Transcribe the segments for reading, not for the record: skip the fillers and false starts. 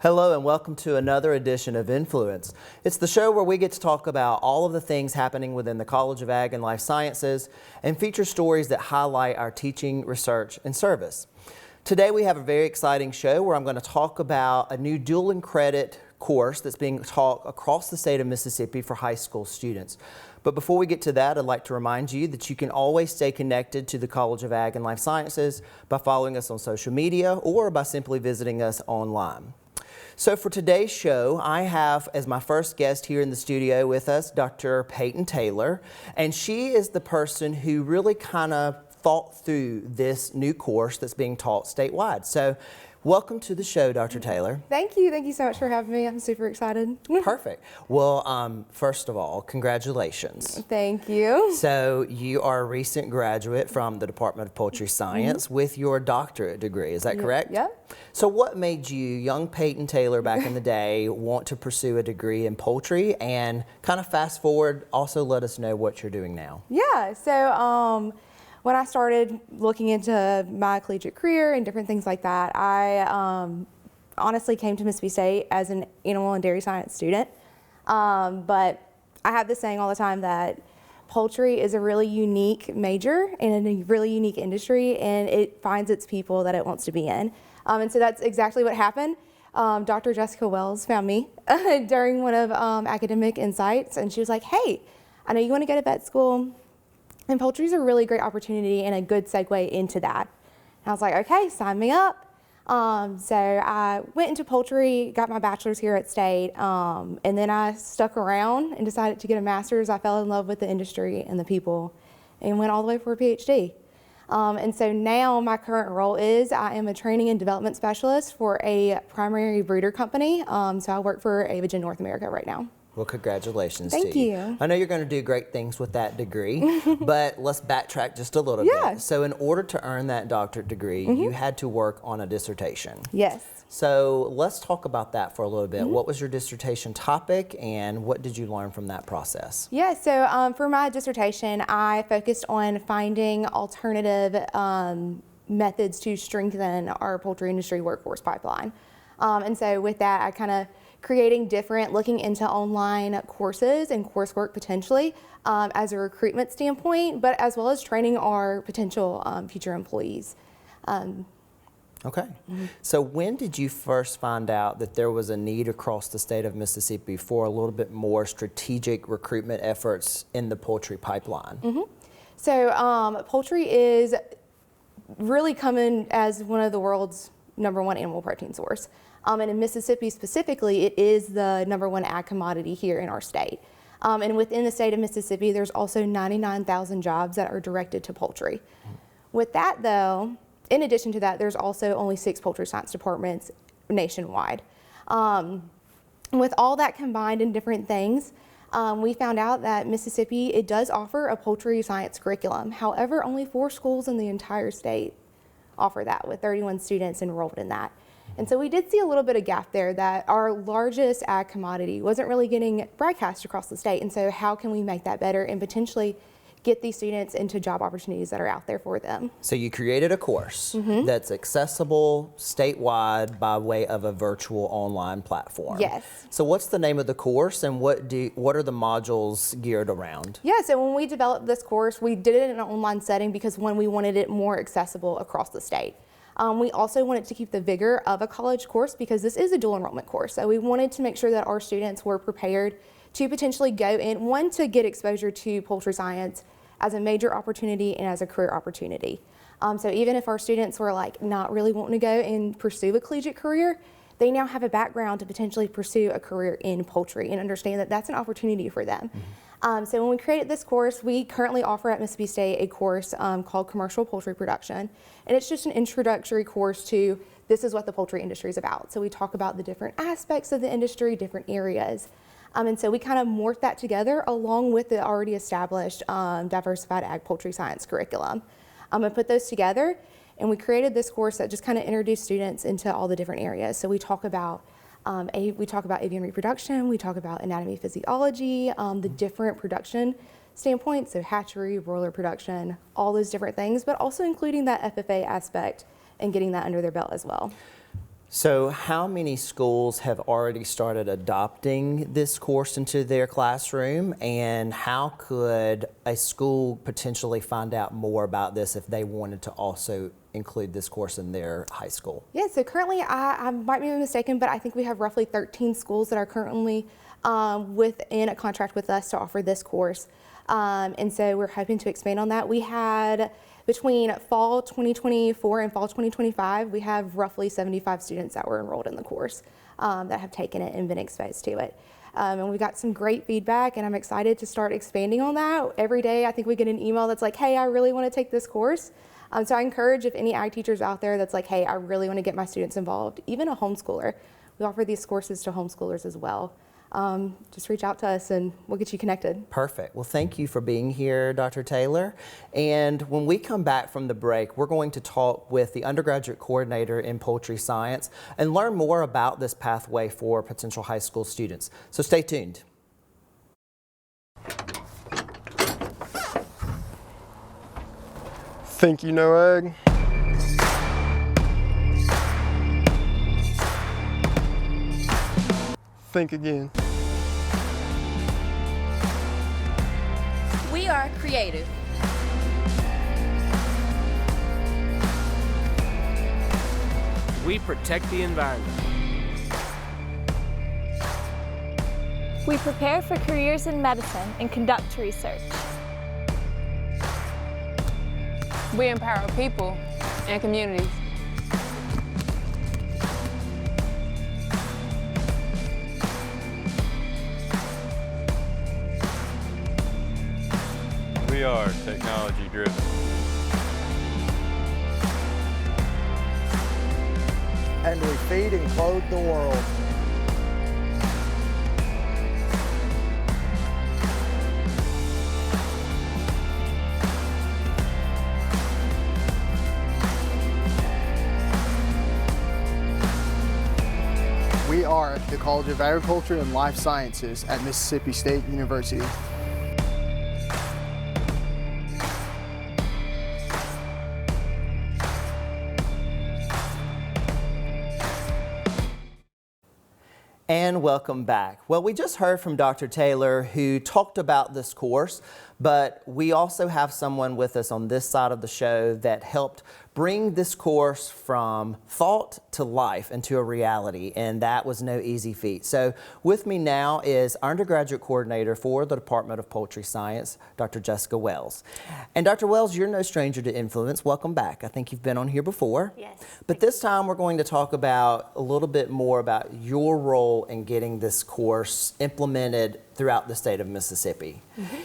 Hello and welcome to another edition of Influence. It's the show where we get to talk about all of the things happening within the College of Ag and Life Sciences and feature stories that highlight our teaching, research, and service. Today we have a very exciting show where I'm going to talk about a new dual and credit course that's being taught across the state of Mississippi for high school students. But before we get to that, I'd like to remind you that you can always stay connected to the College of Ag and Life Sciences by following us on social media or by simply visiting us online. So for today's show, I have as my first guest here in the studio with us, Dr. Peyton Taylor, and she is the person who really kind of thought through this new course that's being taught statewide. So welcome to the show, Dr. Taylor. Thank you. Thank you so much for having me. I'm super excited. Perfect. Well, first of all, congratulations. Thank you. So you are a recent graduate from the Department of Poultry Science with your doctorate degree. Is that correct? Yep. So what made you, young Peyton Taylor back in the day, want to pursue a degree in poultry? And kind of fast forward, also let us know what you're doing now. Yeah. So when I started looking into my collegiate career and different things like that, I honestly came to Mississippi State as an animal and dairy science student. But I have this saying all the time that poultry is a really unique major and a really unique industry, and it finds its people that it wants to be in. And so that's exactly what happened. Dr. Jessica Wells found me during one of Academic Insights, and she was like, hey, I know you want to go to vet school, and poultry is a really great opportunity and a good segue into that. And I was like, okay, sign me up. So I went into poultry, got my bachelor's here at State, and then I stuck around and decided to get a master's. I fell in love with the industry and the people and went all the way for a PhD. And so now my current role is I am a training and development specialist for a primary breeder company. So I work for Avagen North America right now. Well, congratulations Thank to you. I know you're going to do great things with that degree, but let's backtrack just a little bit. So in order to earn that doctorate degree, you had to work on a dissertation. Yes. So let's talk about that for a little bit. What was your dissertation topic and what did you learn from that process? Yeah, so for my dissertation, I focused on finding alternative methods to strengthen our poultry industry workforce pipeline. And so with that, I kind of looking into online courses and coursework potentially as a recruitment standpoint, but as well as training our potential future employees. Okay. So when did you first find out that there was a need across the state of Mississippi for a little bit more strategic recruitment efforts in the poultry pipeline? So poultry is really coming as one of the world's #1 animal protein source. And in Mississippi specifically, it is the #1 ag commodity here in our state. And within the state of Mississippi, there's also 99,000 jobs that are directed to poultry. With that though, in addition to that, there's also only 6 poultry science departments nationwide. With all that combined in different things, we found out that Mississippi, it does offer a poultry science curriculum. However, only 4 schools in the entire state offer that, with 31 students enrolled in that. And so we did see a little bit of gap there, that our largest ag commodity wasn't really getting broadcast across the state. And so how can we make that better and potentially get these students into job opportunities that are out there for them? So you created a course that's accessible statewide by way of a virtual online platform. Yes. So what's the name of the course and what are the modules geared around? Yeah, so when we developed this course, we did it in an online setting because one, we wanted it more accessible across the state. We also wanted to keep the vigor of a college course because this is a dual enrollment course. So we wanted to make sure that our students were prepared to potentially go in, one, to get exposure to poultry science as a major opportunity and as a career opportunity. So even if our students were like not really wanting to go and pursue a collegiate career, they now have a background to potentially pursue a career in poultry and understand that that's an opportunity for them. So when we created this course, we currently offer at Mississippi State a course called Commercial Poultry Production. And it's just an introductory course to this is what the poultry industry is about. So we talk about the different aspects of the industry, different areas. And so we kind of morphed that together along with the already established diversified ag poultry science curriculum. And put those together, and we created this course that just kind of introduced students into all the different areas. So we talk about avian reproduction, we talk about anatomy, physiology, the different production standpoints, so hatchery, broiler production, all those different things, but also including that FFA aspect and getting that under their belt as well. So how many schools have already started adopting this course into their classroom, and how could a school potentially find out more about this if they wanted to also include this course in their high school? Yeah, so currently, I might be mistaken, but I think we have roughly 13 schools that are currently within a contract with us to offer this course. And so we're hoping to expand on that. We had, between fall 2024 and fall 2025, we have roughly 75 students that were enrolled in the course that have taken it and been exposed to it. And we got some great feedback, and I'm excited to start expanding on that. Every day, I think we get an email that's like, hey, I really want to take this course. So I encourage, if any ag teachers out there that's like, hey, I really want to get my students involved, even a homeschooler. We offer these courses to homeschoolers as well. Just reach out to us and we'll get you connected. Perfect. Well, thank you for being here, Dr. Taylor. And when we come back from the break, we're going to talk with the undergraduate coordinator in poultry science and learn more about this pathway for potential high school students. So stay tuned. Think you know ag? Think again. We are creative. We protect the environment. We prepare for careers in medicine and conduct research. We empower people and communities. We are technology driven. And we feed and clothe the world. We are the College of Agriculture and Life Sciences at Mississippi State University. And welcome back. Well, we just heard from Dr. Taylor, who talked about this course, but we also have someone with us on this side of the show that helped bring this course from thought to life into a reality, and that was no easy feat. So with me now is our undergraduate coordinator for the Department of Poultry Science, Dr. Jessica Wells. And Dr. Wells, you're no stranger to influence. Welcome back. I think you've been on here before. Yes. But this time we're going to talk about a little bit more about your role in getting this course implemented throughout the state of Mississippi. Mm-hmm.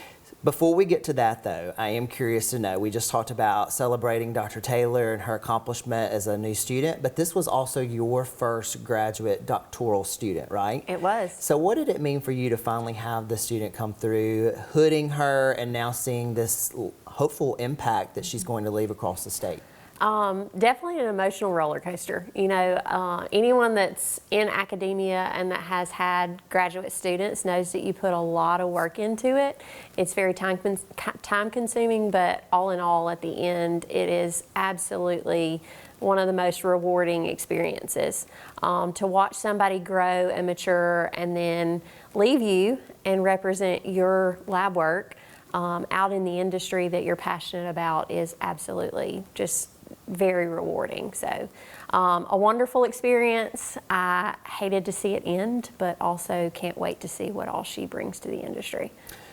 Before we get to that, though, I am curious to know, we just talked about celebrating Dr. Taylor and her accomplishment as a new student, but this was also your first graduate doctoral student, right? It was. So what did it mean for you to finally have the student come through, hooding her, and now seeing this hopeful impact that she's going to leave across the state? Definitely an emotional roller coaster. You know, anyone that's in academia and that has had graduate students knows that you put a lot of work into it. It's very time consuming, but all in all, at the end, it is absolutely one of the most rewarding experiences. To watch somebody grow and mature and then leave you and represent your lab work out in the industry that you're passionate about is absolutely just very rewarding. So a wonderful experience. I hated to see it end, but also can't wait to see what all she brings to the industry.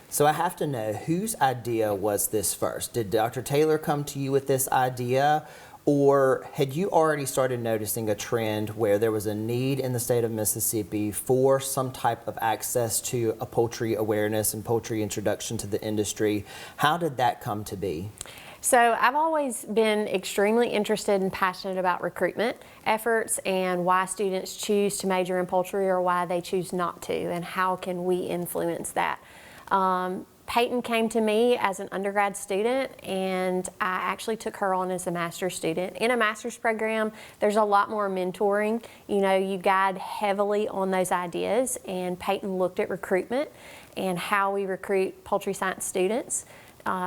So I have to know, whose idea was this first? Did Dr. Taylor come to you with this idea, or had you already started noticing a trend where there was a need in the state of Mississippi for some type of access to a poultry awareness and poultry introduction to the industry? How did that come to be? So I've always been extremely interested and passionate about recruitment efforts and why students choose to major in poultry or why they choose not to, and how can we influence that. Peyton came to me as an undergrad student, and I actually took her on as a master's student. In a master's program, there's a lot more mentoring. You know, you guide heavily on those ideas, and Peyton looked at recruitment and how we recruit poultry science students.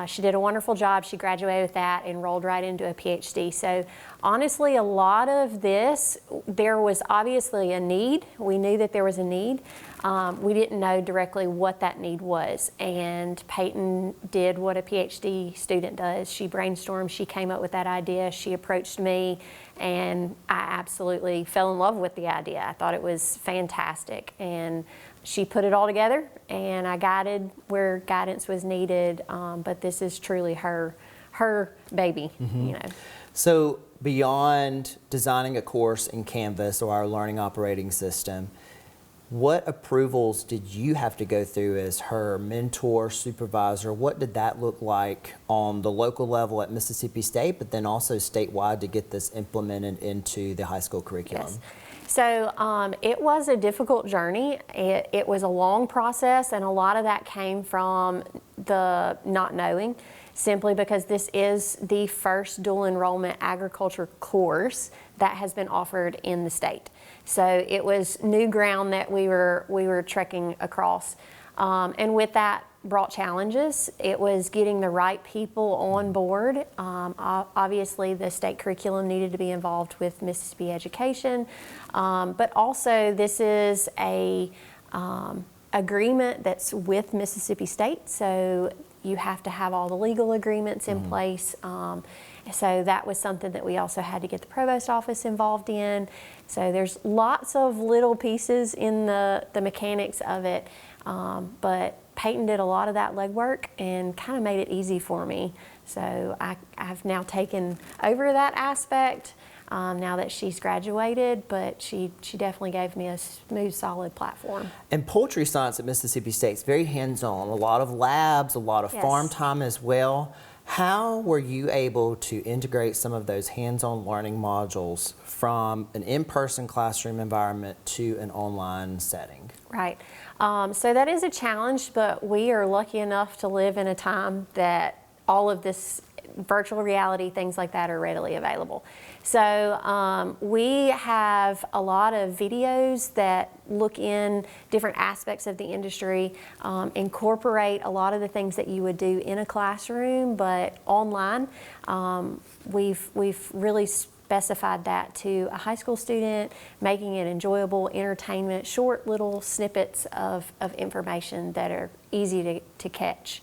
she did a wonderful job. She graduated with that, enrolled right into a PhD. So honestly, a lot of this, there was obviously a need. We knew that there was a need. We didn't know directly what that need was. And Peyton did what a PhD student does. She brainstormed, she came up with that idea, she approached me, and I absolutely fell in love with the idea. I thought it was fantastic. And she put it all together, and I guided where guidance was needed, but this is truly her baby, you know. So beyond designing a course in Canvas or our learning operating system, what approvals did you have to go through as her mentor, supervisor? What did that look like on the local level at Mississippi State, but then also statewide to get this implemented into the high school curriculum? Yes. So it was a difficult journey. It was a long process, and a lot of that came from the not knowing, simply because this is the first dual enrollment agriculture course that has been offered in the state. So it was new ground that we were trekking across. And with that brought challenges. It was getting the right people on board. Obviously, the state curriculum needed to be involved with Mississippi education, but also this is a agreement that's with Mississippi State, so you have to have all the legal agreements in place. So that was something that we also had to get the provost office involved in. So there's lots of little pieces in the mechanics of it, but Peyton did a lot of that legwork and kind of made it easy for me. So I've now taken over that aspect now that she's graduated, but she definitely gave me a smooth, solid platform. And poultry science at Mississippi State is very hands-on, a lot of labs, a lot of farm time as well. How were you able to integrate some of those hands-on learning modules from an in-person classroom environment to an online setting? Right. So that is a challenge, but we are lucky enough to live in a time that all of this virtual reality, things like that, are readily available. So we have a lot of videos that look in different aspects of the industry, incorporate a lot of the things that you would do in a classroom, but online. We've really specified that to a high school student, making it enjoyable, entertainment, short little snippets of information that are easy to catch.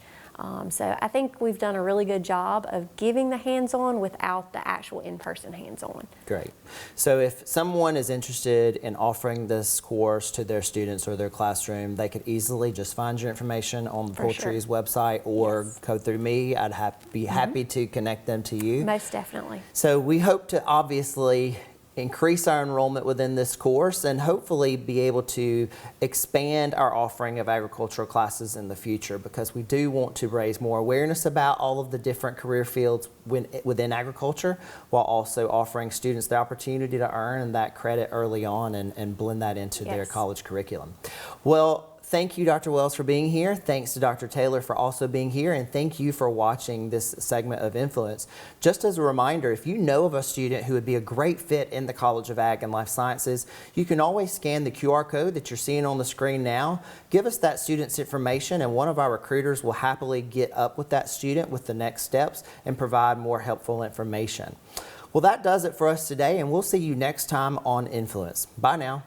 So I think we've done a really good job of giving the hands-on without the actual in-person hands-on. Great. So if someone is interested in offering this course to their students or their classroom, they could easily just find your information on the Poultry's website or go through me. I'd be happy to connect them to you. Most definitely. So we hope to obviously increase our enrollment within this course and hopefully be able to expand our offering of agricultural classes in the future, because we do want to raise more awareness about all of the different career fields within agriculture, while also offering students the opportunity to earn that credit early on and blend that into their college curriculum. Well, thank you, Dr. Wells, for being here. Thanks to Dr. Taylor for also being here. And thank you for watching this segment of Influence. Just as a reminder, if you know of a student who would be a great fit in the College of Ag and Life Sciences, you can always scan the QR code that you're seeing on the screen now. Give us that student's information, and one of our recruiters will happily get up with that student with the next steps and provide more helpful information. Well, that does it for us today, and we'll see you next time on Influence. Bye now.